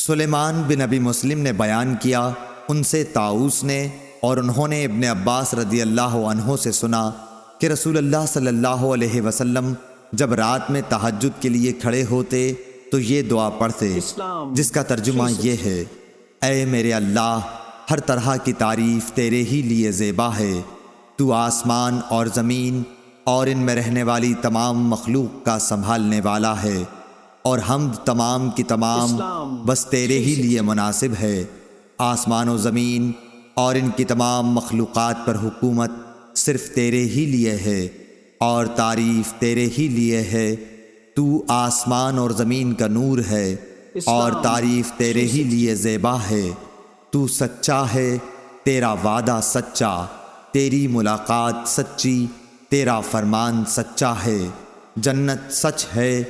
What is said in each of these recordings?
سلیمان بن ابی مسلم نے بیان کیا، ان سے طاؤس نے اور انہوں نے ابن عباس رضی اللہ عنہ سے سنا کہ رسول اللہ صلی اللہ علیہ وسلم جب رات میں تہجد کے لیے کھڑے ہوتے تو یہ دعا پڑھتے، جس کا ترجمہ یہ ہے: اے میرے اللہ، ہر طرح کی تعریف تیرے ہی لیے زیبا ہے، تو آسمان اور زمین اور ان میں رہنے والی تمام مخلوق کا سنبھالنے والا ہے، اور حمد تمام کی تمام بس تیرے ہی لیے مناسب ہے۔ آسمان و زمین اور ان کی تمام مخلوقات پر حکومت صرف تیرے ہی لیے ہے، اور تعریف تیرے ہی لیے ہے۔ تو آسمان اور زمین کا نور ہے، اور تعریف تیرے ہی لیے زیبا ہے۔ تو سچا ہے، تیرا وعدہ سچا، تیری ملاقات سچی، تیرا فرمان سچا ہے۔ جنت سچ ہے،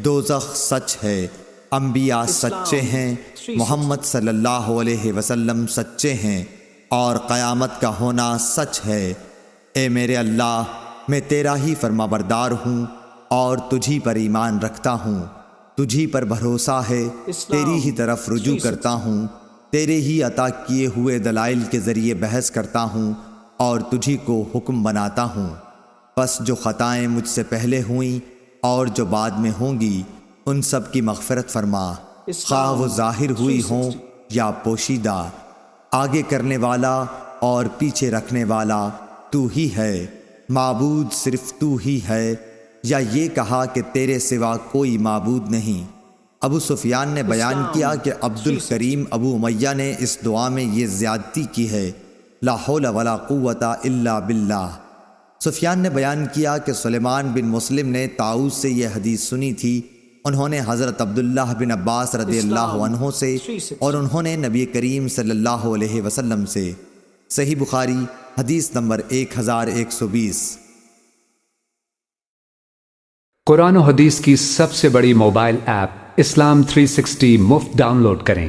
دوزخ سچ ہے، انبیاء سچے ہیں، محمد صلی اللہ علیہ وسلم سچے ہیں، اور قیامت کا ہونا سچ ہے۔ اے میرے اللہ، میں تیرا ہی فرما بردار ہوں اور تجھی پر ایمان رکھتا ہوں، تجھی پر بھروسہ ہے، تیری ہی طرف رجوع کرتا ہوں، تیرے ہی عطا کیے ہوئے دلائل کے ذریعے بحث کرتا ہوں اور تجھی کو حکم بناتا ہوں۔ پس جو خطائیں مجھ سے پہلے ہوئیں اور جو بعد میں ہوں گی، ان سب کی مغفرت فرما، خواہ وہ ظاہر ہوئی ہوں یا پوشیدہ۔ آگے کرنے والا اور پیچھے رکھنے والا تو ہی ہے، معبود صرف تو ہی ہے، یا یہ کہا کہ تیرے سوا کوئی معبود نہیں۔ ابو سفیان نے بیان کیا کہ عبد الکریم ابو امیہ نے اس دعا میں یہ زیادتی کی ہے: لا حول ولا قوت الا باللہ۔ سفیان نے بیان کیا کہ سلیمان بن مسلم نے طاؤس سے یہ حدیث سنی تھی، انہوں نے حضرت عبداللہ بن عباس رضی اللہ عنہ سے، اور انہوں نے نبی کریم صلی اللہ علیہ وسلم سے۔ صحیح بخاری حدیث نمبر 1120۔ قرآن و حدیث کی سب سے بڑی موبائل ایپ اسلام 360 مفت ڈاؤن لوڈ کریں۔